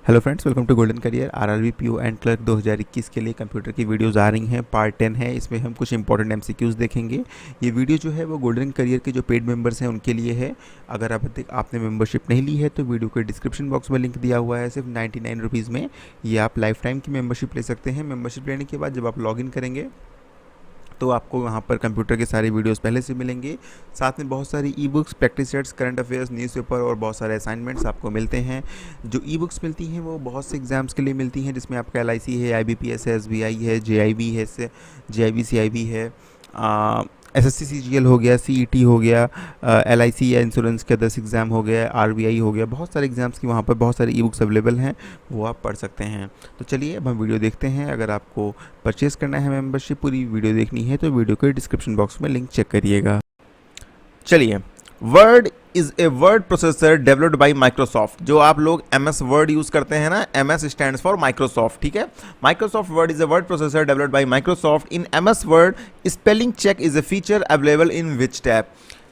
Hello friends, welcome to Golden Career. RRB PO and clerk 2021 के लिए computer की videos आ रही हैं। पार्ट 10 है। इसमें हम कुछ इंपॉर्टेंट एमसीक्यूज देखेंगे। ये वीडियो जो है वो गोल्डन करियर के जो पेड मेंबर्स हैं उनके लिए है। अगर आपने मेंबरशिप नहीं ली है तो वीडियो के डिस्क्रिप्शन बॉक्स में लिंक दिया हुआ है। सिर्फ 99 रुपीज़ में ये आप लाइफ टाइम की मेंबरशिप ले सकते हैं। मेंबरशिप लेने के बाद जब आप लॉगिन करेंगे तो आपको वहाँ पर कंप्यूटर के सारे वीडियोस पहले से मिलेंगे। साथ में बहुत सारी e books, practice sets, current affairs, newspaper और बहुत सारे असाइनमेंट्स आपको मिलते हैं। जो ई बुक्स मिलती हैं वो बहुत से एग्जाम्स के लिए मिलती हैं, जिसमें आपका LIC है, IBPS है, SBI है, JIB है, JIB CIB है, SSC CGL हो गया, CET हो गया, LIC या इंश्योरेंस का 10 एग्ज़ाम हो गया, RBI हो गया। बहुत सारे एग्ज़ाम्स की वहाँ पर बहुत सारी ई बुक्स अवेलेबल हैं, वो आप पढ़ सकते हैं। तो चलिए अब हम वीडियो देखते हैं। अगर आपको परचेज़ करना है मेंबरशिप, पूरी वीडियो देखनी है तो वीडियो के डिस्क्रिप्शन बॉक्स में लिंक चेक करिएगा। चलिए, word is a word processor developed by Microsoft. जो आप लोग MS वर्ड यूज करते हैं ना, MS स्टैंड्स फॉर माइक्रोसॉफ्ट, ठीक है। Microsoft Word is a word processor developed by Microsoft. In MS Word spelling check is a feature available in which tab.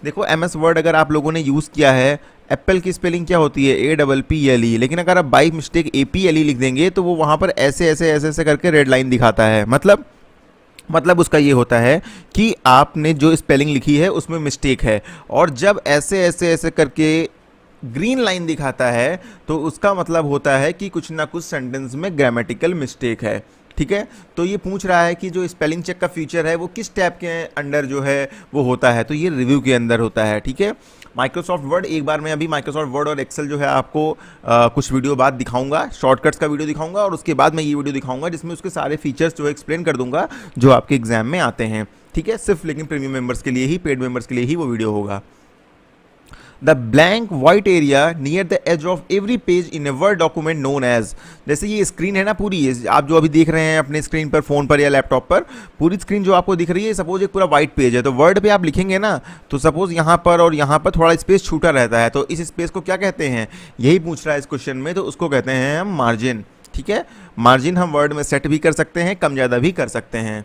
देखो, MS Word अगर आप लोगों ने यूज किया है, एप्पल की स्पेलिंग क्या होती है? APPLE। लेकिन अगर आप बाई मिस्टेक APLE लिख देंगे तो वो वहां पर ऐसे ऐसे ऐसे ऐसे करके रेड लाइन दिखाता है। मतलब उसका ये होता है कि आपने जो स्पेलिंग लिखी है उसमें मिस्टेक है, और जब ऐसे ऐसे ऐसे करके ग्रीन लाइन दिखाता है तो उसका मतलब होता है कि कुछ ना कुछ सेंटेंस में ग्रामेटिकल मिस्टेक है, ठीक है। तो ये पूछ रहा है कि जो स्पेलिंग चेक का फीचर है वो किस टैब के अंडर जो है वो होता है, तो ये रिव्यू के अंदर होता है, ठीक है। माइक्रोसॉफ्ट वर्ड, एक बार मैं अभी माइक्रोसॉफ्ट वर्ड और एक्सेल जो है आपको कुछ वीडियो बाद दिखाऊंगा, शॉर्टकट्स का वीडियो दिखाऊंगा, और उसके बाद मैं ये वीडियो दिखाऊंगा जिसमें उसके सारे फीचर्स जो है एक्सप्लेन कर दूंगा जो आपके एग्जाम में आते हैं, ठीक है। सिर्फ लेकिन प्रीमियम मेंबर्स के लिए ही, पेड मेंबर्स के लिए ही वो वीडियो होगा। The blank white area near the edge of every page in a Word document known as. जैसे ये स्क्रीन है ना पूरी, आप जो अभी देख रहे हैं अपने स्क्रीन पर, फोन पर या लैपटॉप पर, पूरी स्क्रीन जो आपको दिख रही है, सपोज एक पूरा वाइट पेज है, तो वर्ड पे आप लिखेंगे ना, तो सपोज यहाँ पर और यहाँ पर थोड़ा स्पेस छूटा रहता है, तो इस स्पेस को क्या कहते हैं? यही पूछ रहा है इस क्वेश्चन में, तो उसको कहते हैं हम मार्जिन, ठीक है। मार्जिन हम वर्ड में सेट भी कर सकते हैं, कम ज़्यादा भी कर सकते हैं।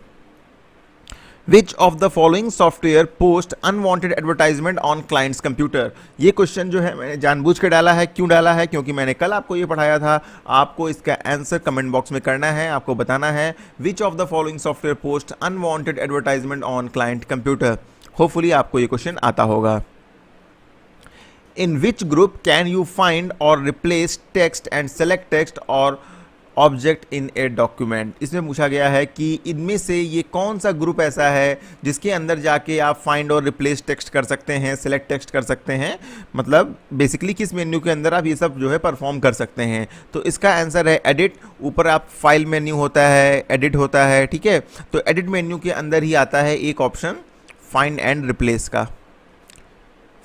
Which of the following software post unwanted advertisement on client's computer? ये क्वेश्चन जो है मैंने जानबूझ के डाला है। क्यों डाला है? क्योंकि मैंने कल आपको ये पढ़ाया था। आपको इसका आंसर कमेंट बॉक्स में करना है, आपको बताना है Which of the following software post unwanted advertisement on client computer? Hopefully आपको ये क्वेश्चन आता होगा। In which group can you find or replace text and select text or object in a document? इसमें पूछा गया है कि इनमें से ये कौन सा ग्रुप ऐसा है जिसके अंदर जाके आप फाइंड और रिप्लेस टेक्स्ट कर सकते हैं, सिलेक्ट टेक्स्ट कर सकते हैं, मतलब बेसिकली किस मेन्यू के अंदर आप ये सब जो है परफॉर्म कर सकते हैं। तो इसका आंसर है एडिट। ऊपर आप फाइल मेन्यू होता है, एडिट होता है, ठीक है। तो एडिट मेन्यू के अंदर ही आता है एक ऑप्शन फाइंड एंड रिप्लेस का।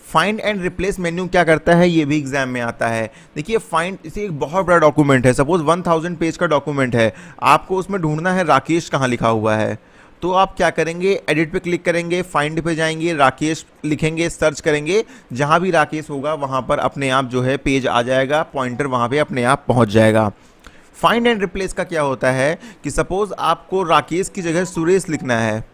फाइंड एंड रिप्लेस मेन्यू क्या करता है, ये भी एग्जाम में आता है। देखिए, फाइंड, इसे एक बहुत बड़ा डॉक्यूमेंट है, सपोज 1000 पेज का डॉक्यूमेंट है, आपको उसमें ढूंढना है राकेश कहाँ लिखा हुआ है। तो आप क्या करेंगे? एडिट पे क्लिक करेंगे, फाइंड पे जाएंगे, राकेश लिखेंगे, सर्च करेंगे, जहाँ भी राकेश होगा वहाँ पर अपने आप जो है पेज आ जाएगा, पॉइंटर वहाँ पे अपने आप पहुँच जाएगा। फाइंड एंड रिप्लेस का क्या होता है कि सपोज आपको राकेश की जगह सुरेश लिखना है,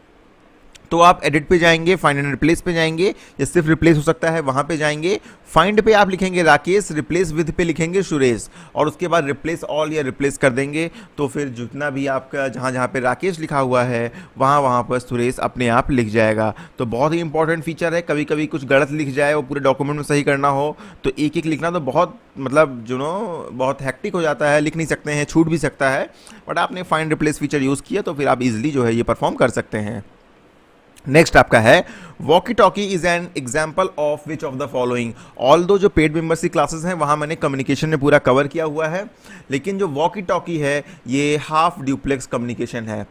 तो आप एडिट पे जाएंगे, फाइंड एंड रिप्लेस पे जाएंगे, या सिर्फ रिप्लेस हो सकता है वहाँ पे जाएंगे। फाइंड पे आप लिखेंगे राकेश, रिप्लेस विद पे लिखेंगे सुरेश, और उसके बाद रिप्लेस ऑल या रिप्लेस कर देंगे, तो फिर जितना भी आपका जहाँ जहाँ पे राकेश लिखा हुआ है वहाँ पर सुरेश अपने आप लिख जाएगा। तो बहुत ही इंपॉर्टेंट फीचर है। कभी कभी कुछ गलत लिख जाए, वो पूरे डॉक्यूमेंट में सही करना हो तो एक एक लिखना तो बहुत, मतलब जो बहुत हैक्टिक हो जाता है, लिख नहीं सकते हैं, छूट भी सकता है। बट आपने फाइंड रिप्लेस फीचर यूज़ किया तो फिर आप इजिली जो है ये परफॉर्म कर सकते हैं। नेक्स्ट आपका है walkie talkie is an example of which of the following. All दो जो पेड मेंबर्स की क्लासेस हैं वहाँ मैंने कम्युनिकेशन में पूरा कवर किया हुआ है, लेकिन जो वॉकी टॉकी है ये हाफ ड्यूप्लेक्स कम्युनिकेशन है।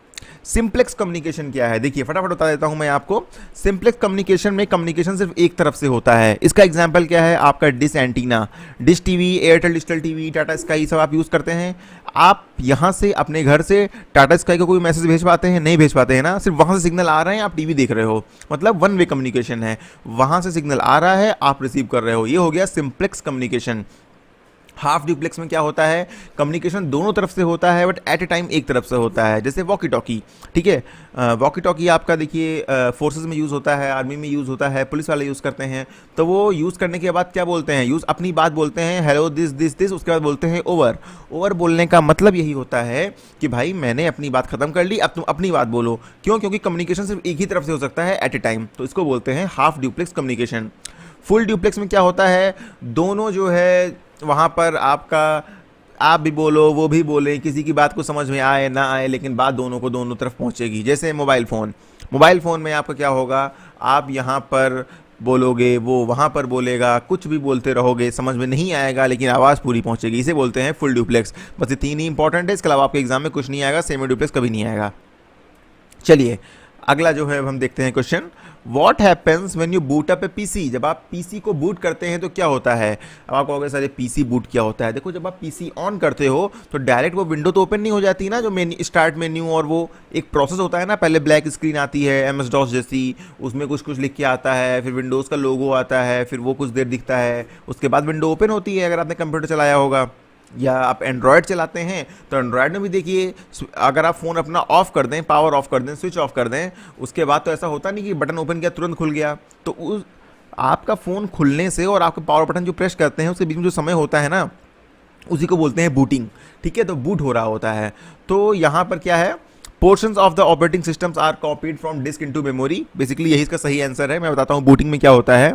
सिंप्लेक्स कम्युनिकेशन क्या है? देखिए, फटाफट बता देता हूं मैं आपको। सिंप्लेक्स कम्युनिकेशन में कम्युनिकेशन सिर्फ एक तरफ से होता है। इसका एग्जांपल क्या है? आपका dish antenna, dish TV, Airtel digital TV, Tata sky, सब आप यूज़ करते हैं। आप यहाँ से अपने घर से टाटा स्काई को कोई मैसेज भेज पाते हैं? नहीं भेज पाते हैं ना। सिर्फ वहाँ से सिग्नल आ रहे हैं, आप टीवी देख रहे हो, मतलब वन वे कम्युनिकेशन है। वहाँ से सिग्नल आ रहा है, आप रिसीव कर रहे हो, ये हो गया सिंप्लेक्स कम्युनिकेशन। हाफ ड्यूप्लेक्स में क्या होता है, कम्युनिकेशन दोनों तरफ से होता है बट एट ए टाइम एक तरफ से होता है, जैसे वॉकी टॉकी। ठीक है, वॉकी टॉकी आपका देखिए फोर्सेस में यूज़ होता है, आर्मी में यूज़ होता है, पुलिस वाले यूज़ करते हैं। तो वो यूज़ करने के बाद क्या बोलते हैं, यूज़ अपनी बात बोलते हैं, हेलो दिस दिस दिस, उसके बाद बोलते हैं ओवर। ओवर बोलने का मतलब यही होता है कि भाई मैंने अपनी बात खत्म कर ली, अब तुम अपनी बात बोलो। क्यों? क्योंकि कम्युनिकेशन सिर्फ एक ही तरफ से हो सकता है एट ए टाइम, तो इसको बोलते हैं half duplex communication. Full duplex में क्या होता है, दोनों जो है वहाँ पर आपका, आप भी बोलो वो भी बोले, किसी की बात को समझ में आए ना आए लेकिन बात दोनों को दोनों तरफ पहुँचेगी। जैसे मोबाइल फ़ोन में आपका क्या होगा, आप यहाँ पर बोलोगे वो वहाँ पर बोलेगा, कुछ भी बोलते रहोगे, समझ में नहीं आएगा लेकिन आवाज़ पूरी पहुँचेगी। इसे बोलते हैं फुल ड्यूप्लेक्स। बस ये तीन ही इंपॉर्टेंट है, इसके अलावा आपके एग्जाम में कुछ नहीं आएगा, सेमी ड्यूप्लेक्स कभी नहीं आएगा। चलिए अगला जो है हम देखते हैं question, what happens when you boot up A PC. जब आप पीसी को बूट करते हैं तो क्या होता है। अब आप कहोगे सर ये पीसी बूट क्या होता है। देखो जब आप पीसी ऑन करते हो तो डायरेक्ट वो विंडो तो ओपन नहीं हो जाती ना, जो मेन्यू स्टार्ट मेन्यू और वो एक प्रोसेस होता है ना, पहले ब्लैक स्क्रीन आती है एम एस डॉस जैसी, उसमें कुछ कुछ लिख के आता है, फिर विंडोज़ का लोगो आता है, फिर वो कुछ देर दिखता है, उसके बाद विंडो ओपन होती है। अगर आपने कंप्यूटर चलाया होगा या आप एंड्रॉयड चलाते हैं तो एंड्रॉयड में भी देखिए, अगर आप फ़ोन अपना ऑफ कर दें, पावर ऑफ कर दें, स्विच ऑफ कर दें, उसके बाद तो ऐसा होता नहीं कि बटन ओपन किया तुरंत खुल गया। तो उस आपका फ़ोन खुलने से और आपके पावर बटन जो प्रेस करते हैं उसके बीच में जो समय होता है ना, उसी को बोलते हैं बूटिंग। ठीक है, तो बूट हो रहा होता है। तो यहाँ पर क्या है, portions of the operating systems are copied from disk into memory. Basically यही इसका सही आंसर है। मैं बताता हूँ बूटिंग में क्या होता है।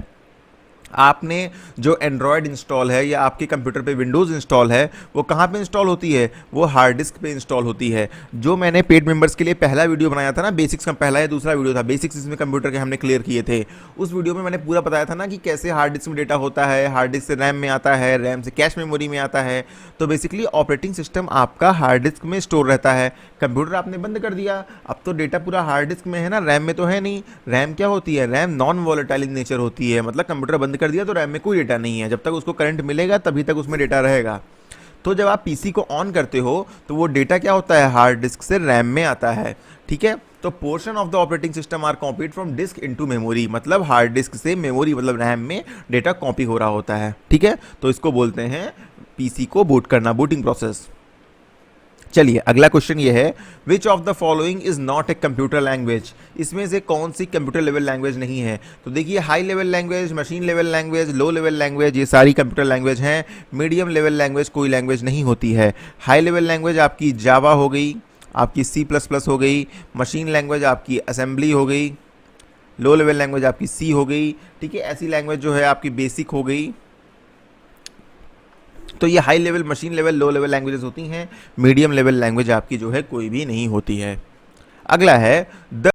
आपने जो एंड्रॉयड इंस्टॉल है या आपके कंप्यूटर पे विंडोज़ इंस्टॉल है, वो कहाँ पे इंस्टॉल होती है, वो हार्ड डिस्क पे इंस्टॉल होती है। जो मैंने पेड मेंबर्स के लिए पहला वीडियो बनाया था ना, बेसिक्स का पहला या दूसरा वीडियो था, बेसिक्स इसमें कंप्यूटर के हमने क्लियर किए थे। उस वीडियो में मैंने पूरा बताया था ना कि कैसे हार्ड डिस्क में डेटा होता है, हार्ड डिस्क से रैम में आता है, रैम से कैश मेमोरी में आता है। तो बेसिकली ऑपरेटिंग सिस्टम आपका हार्ड डिस्क में स्टोर रहता है। कंप्यूटर आपने बंद कर दिया, अब तो डेटा पूरा हार्ड डिस्क में है ना, रैम में तो है नहीं। रैम क्या होती है, RAM non volatile in nature होती है, मतलब कंप्यूटर बंद कर दिया तो रैम में कोई डेटा नहीं है, जब तक उसको करंट मिलेगा तभी तक उसमें डेटा रहेगा। तो जब आप पीसी को ऑन करते हो तो वो डेटा क्या होता है, हार्ड डिस्क से रैम में आता है। ठीक है, तो portion of the operating system are copied from disk into memory, मतलब हार्ड डिस्क से मेमोरी मतलब रैम में डेटा कॉपी हो रहा होता है। ठीक है, तो इसको बोलते हैं पीसी को बूट करना, बूटिंग प्रोसेस। चलिए अगला क्वेश्चन ये है, which of the following is not a computer language. इसमें से कौन सी कंप्यूटर लेवल लैंग्वेज नहीं है। तो देखिए high level language, machine level language, low level language, ये सारी कंप्यूटर लैंग्वेज हैं। मीडियम लेवल लैंग्वेज कोई लैंग्वेज नहीं होती है। हाई लेवल लैंग्वेज आपकी जावा हो गई, आपकी सी प्लस प्लस हो गई, मशीन लैंग्वेज आपकी असेंबली हो गई, लो लेवल लैंग्वेज आपकी सी हो गई। ठीक है, ऐसी लैंग्वेज जो है आपकी बेसिक हो गई। तो ये high level, machine level, low level languages होती हैं। मीडियम लेवल लैंग्वेज आपकी जो है कोई भी नहीं होती है। अगला है द